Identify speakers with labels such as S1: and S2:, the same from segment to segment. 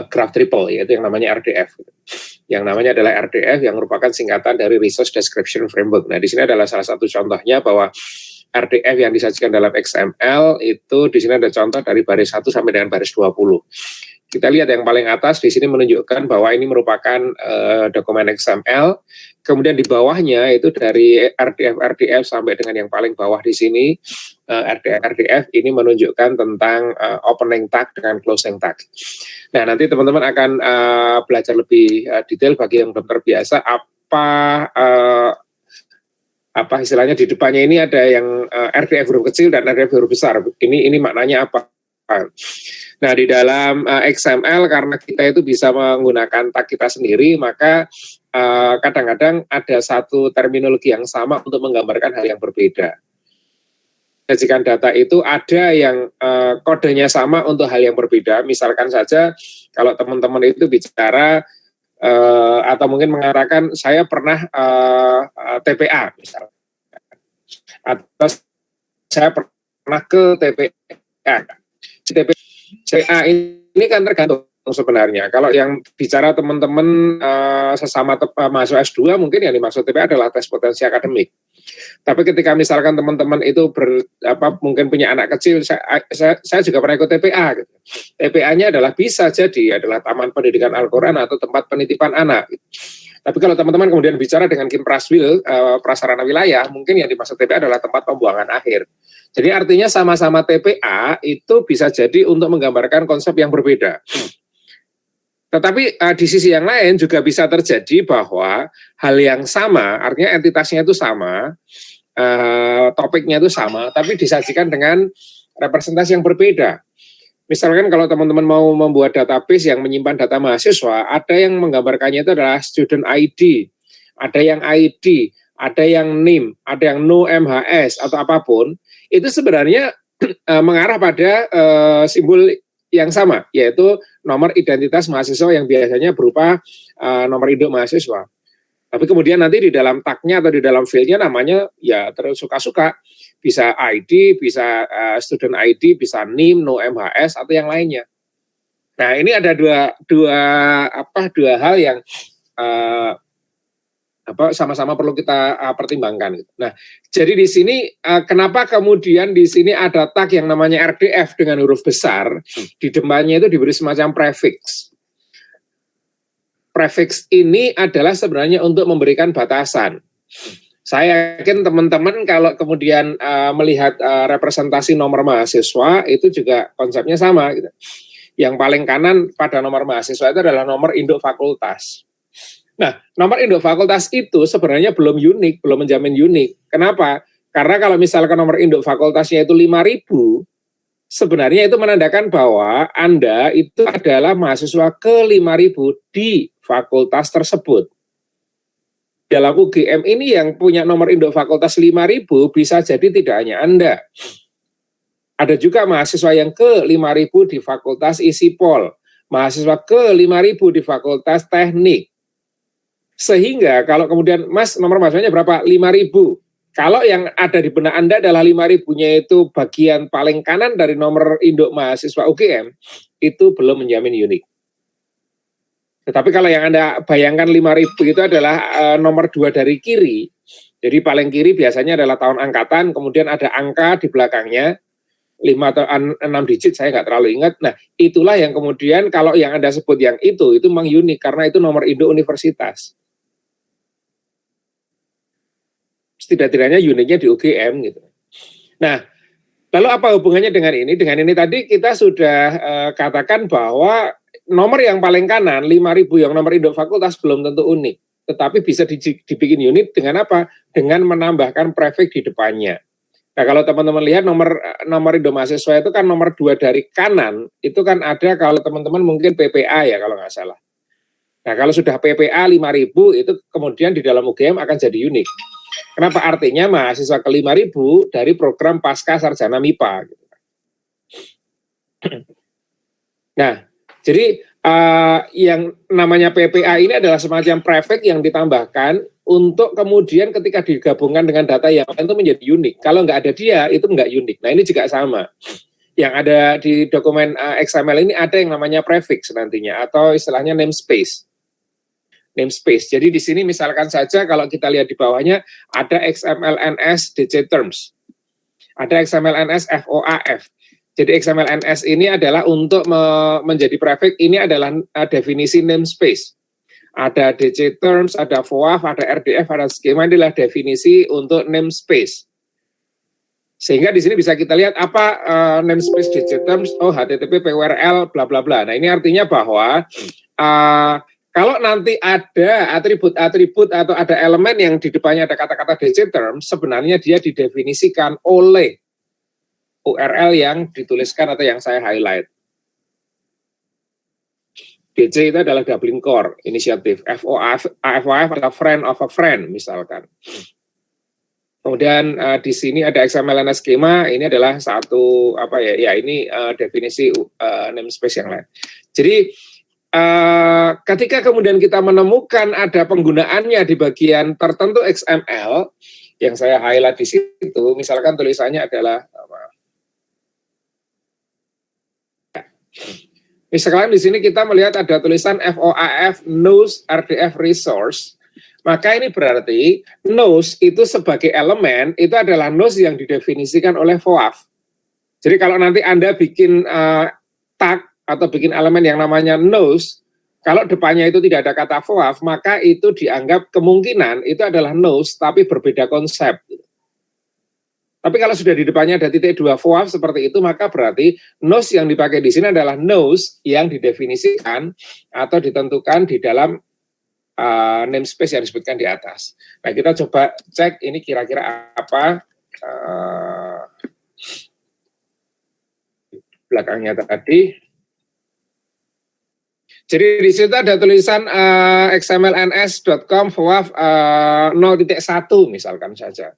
S1: graph triple, yaitu yang namanya RDF. Yang namanya adalah RDF yang merupakan singkatan dari Resource Description Framework. Nah, di sini adalah salah satu contohnya bahwa RDF yang disajikan dalam XML itu di sini ada contoh dari baris 1 sampai dengan baris 20. Kita lihat yang paling atas di sini menunjukkan bahwa ini merupakan dokumen XML. Kemudian di bawahnya itu dari RDF sampai dengan yang paling bawah di sini RDF ini menunjukkan tentang opening tag dengan closing tag. Nah, nanti teman-teman akan belajar lebih detail bagi yang belum terbiasa apa istilahnya di depannya ini ada yang RDF huruf kecil dan RDF huruf besar. Ini maknanya apa? Nah, di dalam XML karena kita itu bisa menggunakan tag kita sendiri, maka kadang-kadang ada satu terminologi yang sama untuk menggambarkan hal yang berbeda. Sajikan data itu ada yang kodenya sama untuk hal yang berbeda. Misalkan saja kalau teman-teman itu bicara atau mungkin mengatakan saya pernah TPA misalnya, atau saya pernah ke TPA. TPA ini kan tergantung sebenarnya. Kalau yang bicara teman-teman sesama mahasiswa S2 mungkin yang dimaksud TPA adalah tes potensi akademik. Tapi ketika misalkan teman-teman itu mungkin punya anak kecil, saya juga pernah ikut TPA. Gitu. TPA-nya adalah bisa jadi adalah Taman Pendidikan Al-Quran atau tempat penitipan anak. Gitu. Tapi kalau teman-teman kemudian bicara dengan Kim Praswil, prasarana wilayah, mungkin yang dimaksud TPA adalah tempat pembuangan akhir. Jadi artinya sama-sama TPA itu bisa jadi untuk menggambarkan konsep yang berbeda. Tetapi di sisi yang lain juga bisa terjadi bahwa hal yang sama, artinya entitasnya itu sama, topiknya itu sama, tapi disajikan dengan representasi yang berbeda. Misalkan kalau teman-teman mau membuat database yang menyimpan data mahasiswa, ada yang menggambarkannya itu adalah student ID, ada yang ID, ada yang NIM, ada yang no MHS atau apapun, itu sebenarnya mengarah pada simbol yang sama, yaitu nomor identitas mahasiswa yang biasanya berupa nomor induk mahasiswa. Tapi kemudian nanti di dalam tag-nya atau di dalam field-nya namanya ya terus suka-suka. Bisa ID, bisa student ID, bisa NIM, no MHS atau yang lainnya. Nah, ini ada dua hal yang sama-sama perlu kita pertimbangkan. Nah, jadi di sini kenapa kemudian di sini ada tag yang namanya RDF dengan huruf besar, di depannya itu diberi semacam prefix. Prefix ini adalah sebenarnya untuk memberikan batasan. Saya yakin teman-teman kalau kemudian melihat representasi nomor mahasiswa itu juga konsepnya sama. Gitu. Yang paling kanan pada nomor mahasiswa itu adalah nomor induk fakultas. Nah, nomor induk fakultas itu sebenarnya belum unik, belum menjamin unik. Kenapa? Karena kalau misalkan nomor induk fakultasnya itu 5.000, sebenarnya itu menandakan bahwa Anda itu adalah mahasiswa ke-5.000 di fakultas tersebut. Dalam UGM ini yang punya nomor induk fakultas 5.000 bisa jadi tidak hanya Anda. Ada juga mahasiswa yang ke-5.000 di fakultas ISIPOL, mahasiswa ke-5.000 di fakultas teknik. Sehingga kalau kemudian, Mas, nomor mahasiswanya berapa? 5.000. Kalau yang ada di benak Anda adalah 5.000-nya itu bagian paling kanan dari nomor induk mahasiswa UGM, itu belum menjamin unik. Tetapi kalau yang Anda bayangkan 5.000 itu adalah nomor 2 dari kiri, jadi paling kiri biasanya adalah tahun angkatan, kemudian ada angka di belakangnya, 5 atau 6 digit, saya nggak terlalu ingat. Nah, itulah yang kemudian kalau yang Anda sebut yang itu memang unik, karena itu nomor induk universitas. Setidak-tidaknya uniknya di UGM gitu. Nah, lalu apa hubungannya dengan ini? Dengan ini tadi kita sudah katakan bahwa nomor yang paling kanan 5.000 yang nomor induk fakultas belum tentu unik, tetapi bisa dibikin unik dengan apa? Dengan menambahkan prefix di depannya. Nah, kalau teman-teman lihat nomor induk mahasiswa itu kan nomor 2 dari kanan, itu kan ada kalau teman-teman mungkin PPA ya kalau nggak salah. Nah, kalau sudah PPA 5.000 itu kemudian di dalam UGM akan jadi unik. Kenapa? Artinya mahasiswa ke-5.000 dari program Pasca Sarjana MIPA. Nah, jadi yang namanya PPA ini adalah semacam prefix yang ditambahkan untuk kemudian ketika digabungkan dengan data yang lain itu menjadi unik. Kalau nggak ada dia, itu nggak unik. Nah, ini juga sama. yang ada di dokumen XML ini ada yang namanya prefix nantinya, atau istilahnya namespace. Jadi di sini misalkan saja kalau kita lihat di bawahnya ada XMLNS DC terms, ada XMLNS FOAF. Jadi XMLNS ini adalah untuk menjadi prefix, ini adalah definisi namespace. Ada DC terms, ada FOAF, ada RDF, ada skema, ini adalah definisi untuk namespace. Sehingga di sini bisa kita lihat apa namespace DC terms, HTTP, PURL, bla bla bla. Nah ini artinya bahwa kalau nanti ada atribut-atribut atau ada elemen yang di depannya ada kata-kata DC term, sebenarnya dia didefinisikan oleh URL yang dituliskan atau yang saya highlight. DC itu adalah doubling core inisiatif, FOAF adalah friend of a friend misalkan. Kemudian di sini ada XMLNS schema, ini adalah satu ini definisi namespace yang lain. Jadi ketika kemudian kita menemukan ada penggunaannya di bagian tertentu XML yang saya highlight di situ, misalkan tulisannya adalah misalkan di sini kita melihat ada tulisan FOAF knows RDF resource, maka ini berarti knows itu sebagai elemen itu adalah knows yang didefinisikan oleh FOAF. Jadi kalau nanti Anda bikin tag atau bikin elemen yang namanya knows, kalau depannya itu tidak ada kata FOAF, maka itu dianggap kemungkinan itu adalah knows, tapi berbeda konsep. Tapi kalau sudah di depannya ada titik 2 FOAF seperti itu, maka berarti knows yang dipakai di sini adalah knows yang didefinisikan atau ditentukan di dalam namespace yang disebutkan di atas. Nah, kita coba cek ini kira-kira apa belakangnya tadi. Jadi di situ ada tulisan xmlns.com FOAF 0.1 misalkan saja.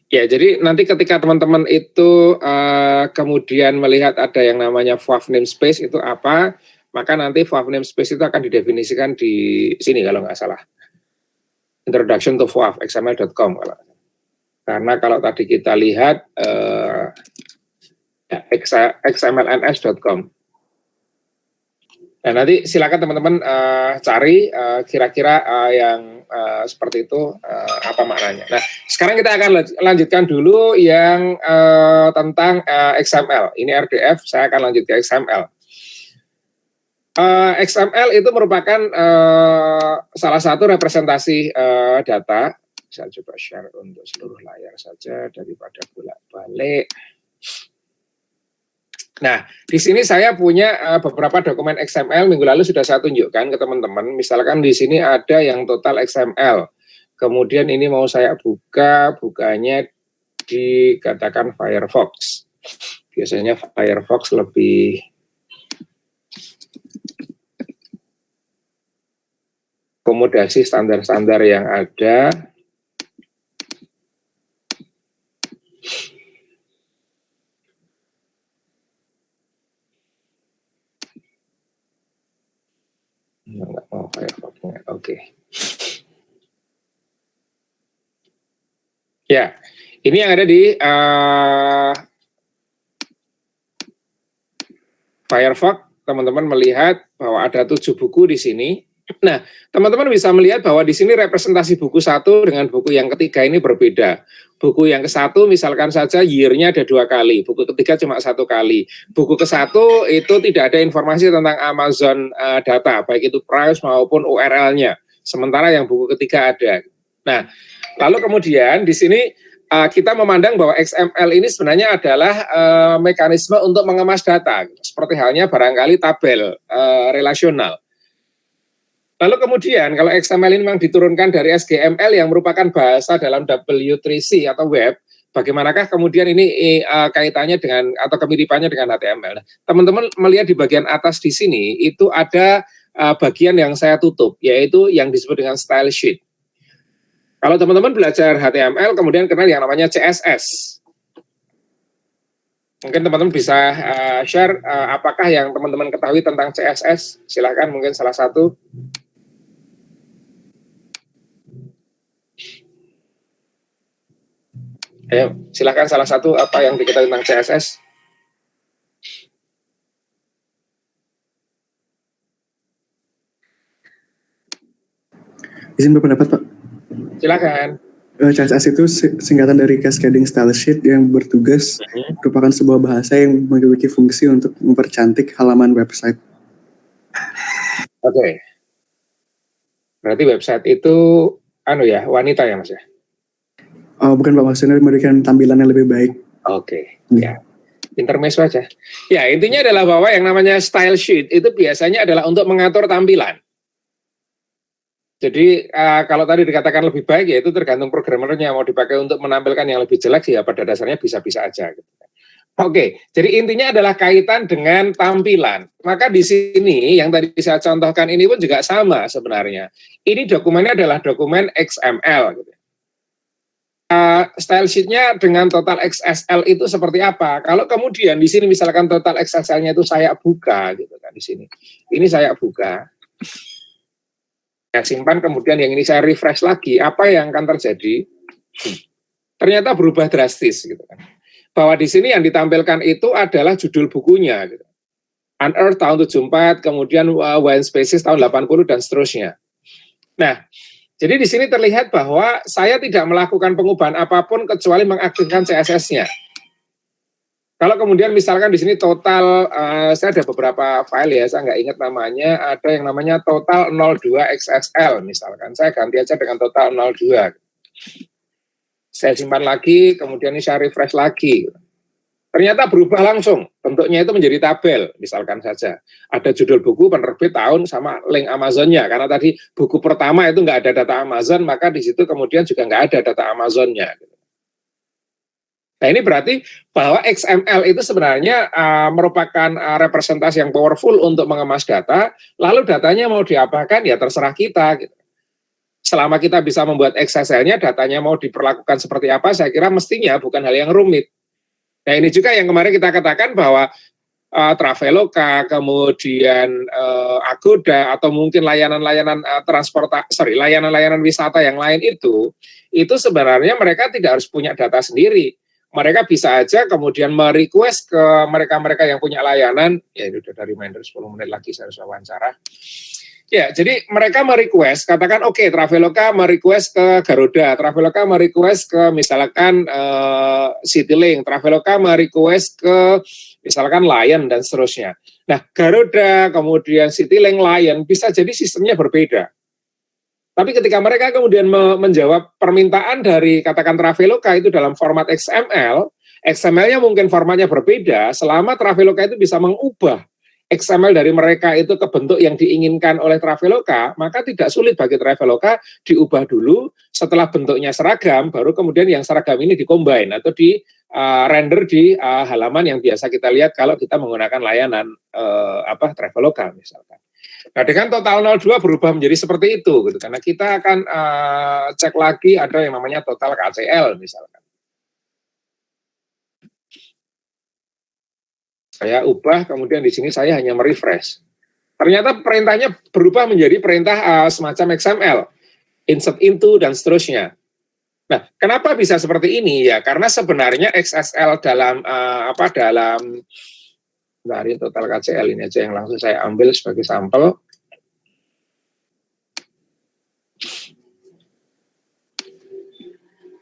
S1: Ya, jadi nanti ketika teman-teman itu kemudian melihat ada yang namanya FOAF namespace itu apa, maka nanti FOAF namespace itu akan didefinisikan di sini kalau nggak salah. Introduction to FOAF, xml.com. Karena kalau tadi kita lihat xmlns.com. Nah, nanti silakan teman-teman cari kira-kira yang seperti itu apa maknanya. Nah, sekarang kita akan lanjutkan dulu yang tentang XML. Ini RDF, saya akan lanjut ke XML. XML itu merupakan salah satu representasi data. Saya coba share untuk seluruh layar saja daripada bolak-balik. Nah, di sini saya punya beberapa dokumen XML, minggu lalu sudah saya tunjukkan ke teman-teman. Misalkan di sini ada yang total XML. Kemudian ini mau saya bukanya dikatakan Firefox. Biasanya Firefox lebih akomodasi standar-standar yang ada. Nggak mau Firefox-nya, oke. Ya, ini yang ada di Firefox. Teman-teman melihat bahwa ada 7 buku di sini. Nah, teman-teman bisa melihat bahwa di sini representasi buku 1 dengan buku yang ketiga ini berbeda. Buku yang ke-1 misalkan saja year-nya ada 2 kali, buku ketiga cuma 1 kali. Buku ke-1 itu tidak ada informasi tentang Amazon data, baik itu price maupun URL-nya. Sementara yang buku ketiga ada. Nah, lalu kemudian di sini kita memandang bahwa XML ini sebenarnya adalah mekanisme untuk mengemas data, seperti halnya barangkali tabel relasional. Lalu kemudian kalau XML ini memang diturunkan dari SGML yang merupakan bahasa dalam W3C atau web, bagaimanakah kemudian ini kaitannya dengan atau kemiripannya dengan HTML? Nah, teman-teman melihat di bagian atas di sini itu ada bagian yang saya tutup, yaitu yang disebut dengan style sheet. Kalau teman-teman belajar HTML, kemudian kenal yang namanya CSS. Mungkin teman-teman bisa share apakah yang teman-teman ketahui tentang CSS. Silakan mungkin salah satu. Ayo, silakan salah satu apa yang diketahui tentang CSS.
S2: Izin berpendapat, Pak.
S1: Silakan.
S2: CSS itu singkatan dari Cascading Style Sheet yang bertugas merupakan sebuah bahasa yang memiliki fungsi untuk mempercantik halaman website.
S1: Oke. Berarti website itu wanita ya, Mas ya?
S2: Oh, bukan, Pak, maksudnya memberikan tampilan yang lebih baik.
S1: Oke. Ya. Intermezzo aja. Ya, intinya adalah bahwa yang namanya style sheet itu biasanya adalah untuk mengatur tampilan. Jadi kalau tadi dikatakan lebih baik ya itu tergantung programmernya, mau dipakai untuk menampilkan yang lebih jelek ya pada dasarnya bisa-bisa aja. Gitu. Oke, jadi intinya adalah kaitan dengan tampilan. Maka di sini yang tadi saya contohkan ini pun juga sama sebenarnya. Ini dokumennya adalah dokumen XML. Gitu. Style sheet-nya dengan total XSL itu seperti apa? Kalau kemudian di sini misalkan total XSL-nya itu saya buka, gitu kan di sini. Ini saya buka. Saya simpan, kemudian yang ini saya refresh lagi, apa yang akan terjadi? Ternyata berubah drastis, gitu kan. Bahwa di sini yang ditampilkan itu adalah judul bukunya, gitu. Unearthed tahun 74, kemudian Wine Spaces tahun 80 dan seterusnya. Nah, jadi di sini terlihat bahwa saya tidak melakukan pengubahan apapun kecuali mengaktifkan CSS-nya. Kalau kemudian misalkan di sini total, saya ada beberapa file ya, saya nggak ingat namanya, ada yang namanya total 02 XSL misalkan, saya ganti aja dengan total 02. Saya simpan lagi, kemudian ini saya refresh lagi. Ternyata berubah langsung, bentuknya itu menjadi tabel, misalkan saja. Ada judul buku, penerbit, tahun, sama link Amazonnya, karena tadi buku pertama itu nggak ada data Amazon, maka di situ kemudian juga nggak ada data Amazonnya. Nah ini berarti bahwa XML itu sebenarnya merupakan representasi yang powerful untuk mengemas data, lalu datanya mau diapakan ya terserah kita. Gitu. Selama kita bisa membuat XSL-nya, datanya mau diperlakukan seperti apa, saya kira mestinya bukan hal yang rumit. Nah ini juga yang kemarin kita katakan bahwa Traveloka, kemudian Agoda, atau mungkin layanan-layanan layanan-layanan wisata yang lain itu sebenarnya mereka tidak harus punya data sendiri. Mereka bisa aja kemudian merequest ke mereka-mereka yang punya layanan, ya ini udah dari reminder 10 menit lagi saya harus wawancara. Ya, jadi mereka merequest, katakan oke, Traveloka merequest ke Garuda, Traveloka merequest ke misalkan Citylink, Traveloka merequest ke misalkan Lion dan seterusnya. Nah, Garuda, kemudian Citylink, Lion bisa jadi sistemnya berbeda. Tapi ketika mereka kemudian menjawab permintaan dari katakan Traveloka itu dalam format XML, XML-nya mungkin formatnya berbeda, selama Traveloka itu bisa mengubah XML dari mereka itu ke bentuk yang diinginkan oleh Traveloka, maka tidak sulit bagi Traveloka diubah dulu, setelah bentuknya seragam, baru kemudian yang seragam ini dikombine atau di render di halaman yang biasa kita lihat kalau kita menggunakan layanan Traveloka misalkan. Nah, dengan total 02 berubah menjadi seperti itu, gitu. Karena kita akan cek lagi ada yang namanya total KCL misalkan. Saya ubah, kemudian di sini saya hanya merefresh. Ternyata perintahnya berubah menjadi perintah semacam XML, insert into dan seterusnya. Nah, kenapa bisa seperti ini ya? Karena sebenarnya XSL dalam dari total KCL ini aja yang langsung saya ambil sebagai sampel.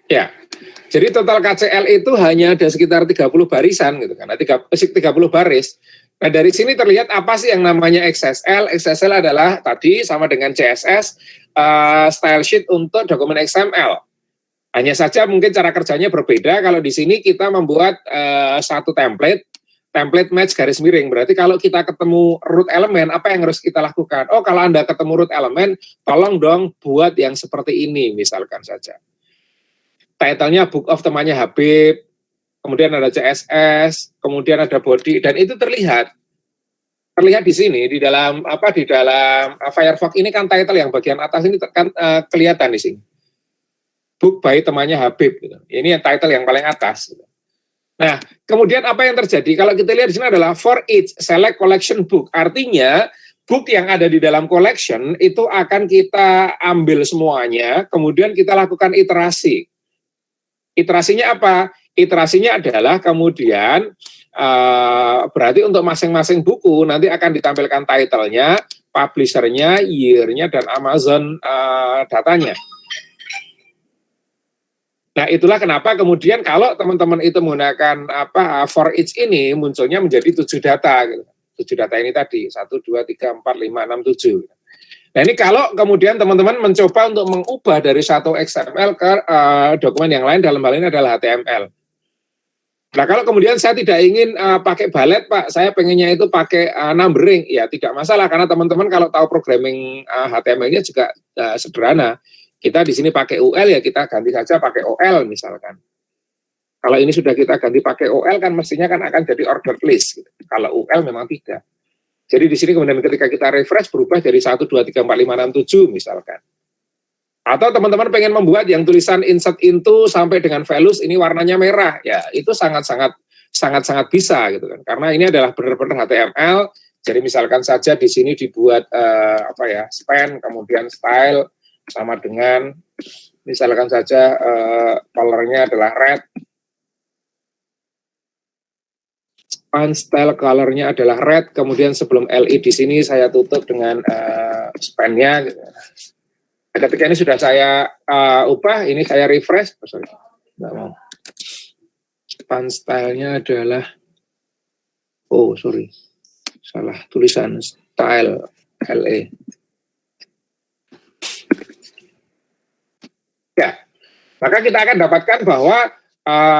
S1: Ya, jadi total KCL itu hanya ada sekitar 30 barisan gitu kan, 30 baris. Nah dari sini terlihat apa sih yang namanya XSL? XSL adalah tadi sama dengan CSS, style sheet untuk dokumen XML. Hanya saja mungkin cara kerjanya berbeda. Kalau di sini kita membuat satu template template match garis miring. Berarti kalau kita ketemu root elemen, apa yang harus kita lakukan? Oh, kalau Anda ketemu root elemen, tolong dong buat yang seperti ini, misalkan saja. Title-nya Book of temannya Habib, kemudian ada CSS, kemudian ada body, dan itu terlihat di sini di dalam Firefox ini kan title yang bagian atas ini kan kelihatan di sini. Book by temannya Habib gitu. Ini yang title yang paling atas gitu. Nah, kemudian apa yang terjadi? Kalau kita lihat di sini adalah for each select collection book. Artinya book yang ada di dalam collection itu akan kita ambil semuanya, kemudian kita lakukan iterasi. Iterasinya apa? Iterasinya adalah kemudian berarti untuk masing-masing buku nanti akan ditampilkan title-nya, publisher-nya, year-nya, dan Amazon datanya. Nah, itulah kenapa kemudian kalau teman-teman itu menggunakan for each ini munculnya menjadi 7 data gitu. 7 data ini tadi 1 2 3 4 5 6 7. Nah, ini kalau kemudian teman-teman mencoba untuk mengubah dari satu XML ke dokumen yang lain, dalam hal ini adalah HTML. Nah, kalau kemudian saya tidak ingin pakai balet, Pak, saya pengennya itu pakai numbering, ya tidak masalah karena teman-teman kalau tahu programming HTML-nya juga sederhana. Kita di sini pakai UL, ya kita ganti saja pakai OL misalkan. Kalau ini sudah kita ganti pakai OL kan mestinya kan akan jadi ordered list. Gitu. Kalau UL memang tidak. Jadi di sini kemudian ketika kita refresh berubah dari 1 2 3 4 5 6 7 misalkan. Atau teman-teman pengen membuat yang tulisan insert into sampai dengan values ini warnanya merah, ya itu sangat bisa gitu kan. Karena ini adalah benar-benar HTML. Jadi misalkan saja di sini dibuat span kemudian style sama dengan misalkan saja color-nya adalah red, font style color-nya adalah red, kemudian sebelum LI di sini saya tutup dengan span-nya. Gitu. Ketika ini sudah saya ubah, ini saya refresh, font style-nya adalah salah tulisan style LE. Ya, maka kita akan dapatkan bahwa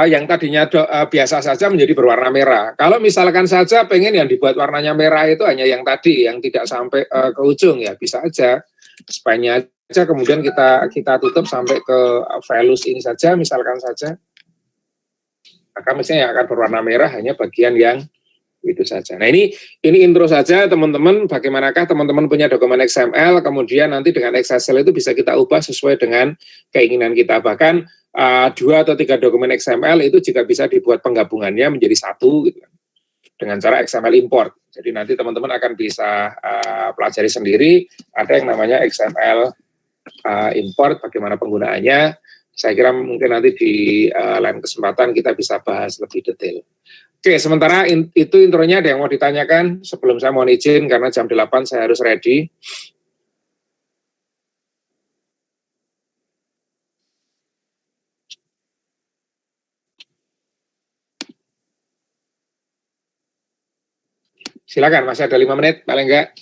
S1: yang tadinya biasa saja menjadi berwarna merah. Kalau misalkan saja pengen yang dibuat warnanya merah itu hanya yang tadi, yang tidak sampai ke ujung, ya bisa aja. Span-nya aja, kemudian kita tutup sampai ke values ini saja, misalkan saja. Maka misalnya yang akan berwarna merah hanya bagian yang itu saja. Nah ini intro saja teman-teman, bagaimanakah teman-teman punya dokumen XML, kemudian nanti dengan XSL itu bisa kita ubah sesuai dengan keinginan kita. Bahkan 2 atau 3 dokumen XML itu juga bisa dibuat penggabungannya menjadi satu gitu kan, dengan cara XML import. Jadi nanti teman-teman akan bisa pelajari sendiri, ada yang namanya XML import, bagaimana penggunaannya. Saya kira mungkin nanti di lain kesempatan kita bisa bahas lebih detail. Oke, sementara itu intronya, ada yang mau ditanyakan sebelum saya mohon izin karena jam 8 saya harus ready. Silakan, masih ada 5 menit paling enggak.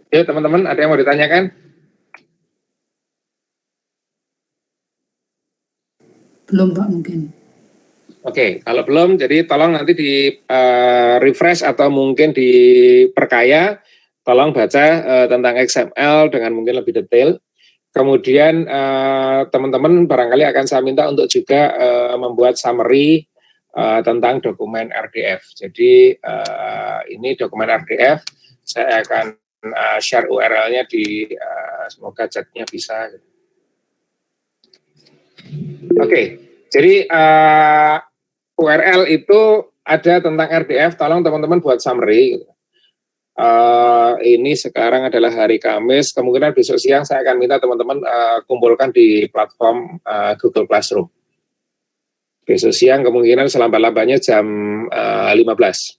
S1: Yuk teman-teman, ada yang mau ditanyakan?
S3: Belum Pak mungkin.
S1: Oke, kalau belum, jadi tolong nanti di refresh atau mungkin diperkaya, tolong baca tentang XML dengan mungkin lebih detail. Kemudian teman-teman barangkali akan saya minta untuk juga membuat summary tentang dokumen RDF. Jadi ini dokumen RDF, saya akan share URL-nya di semoga chat-nya bisa. Oke, jadi URL itu ada tentang RDF, tolong teman-teman buat summary. Ini sekarang adalah hari Kamis, kemungkinan besok siang saya akan minta teman-teman kumpulkan di platform Google Classroom. Besok siang kemungkinan selambat-lambatnya jam 15.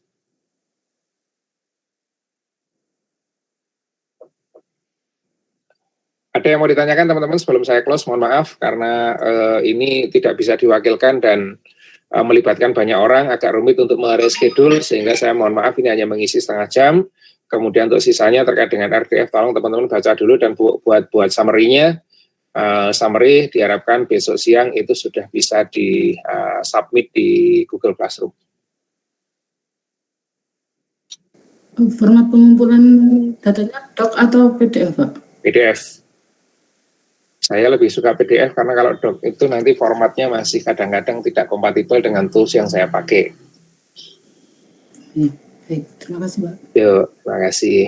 S1: Ada yang mau ditanyakan teman-teman sebelum saya close? Mohon maaf karena ini tidak bisa diwakilkan dan melibatkan banyak orang, agak rumit untuk mereschedule, sehingga saya mohon maaf ini hanya mengisi setengah jam. Kemudian untuk sisanya terkait dengan RDF, tolong teman-teman baca dulu dan buat summary-nya. Summary diharapkan besok siang itu sudah bisa di submit di Google Classroom.
S3: Format pengumpulan datanya doc atau PDF, Pak?
S1: PDF. Saya lebih suka PDF karena kalau doc itu nanti formatnya masih kadang-kadang tidak kompatibel dengan tools yang saya pakai.
S3: Baik, terima kasih, Pak.
S1: Yuk, terima kasih.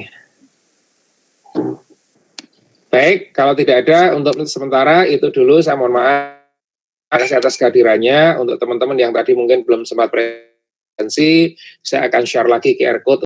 S1: Baik, kalau tidak ada untuk sementara itu dulu, saya mohon maaf atas kehadirannya. Untuk teman-teman yang tadi mungkin belum sempat presensi, saya akan share lagi QR code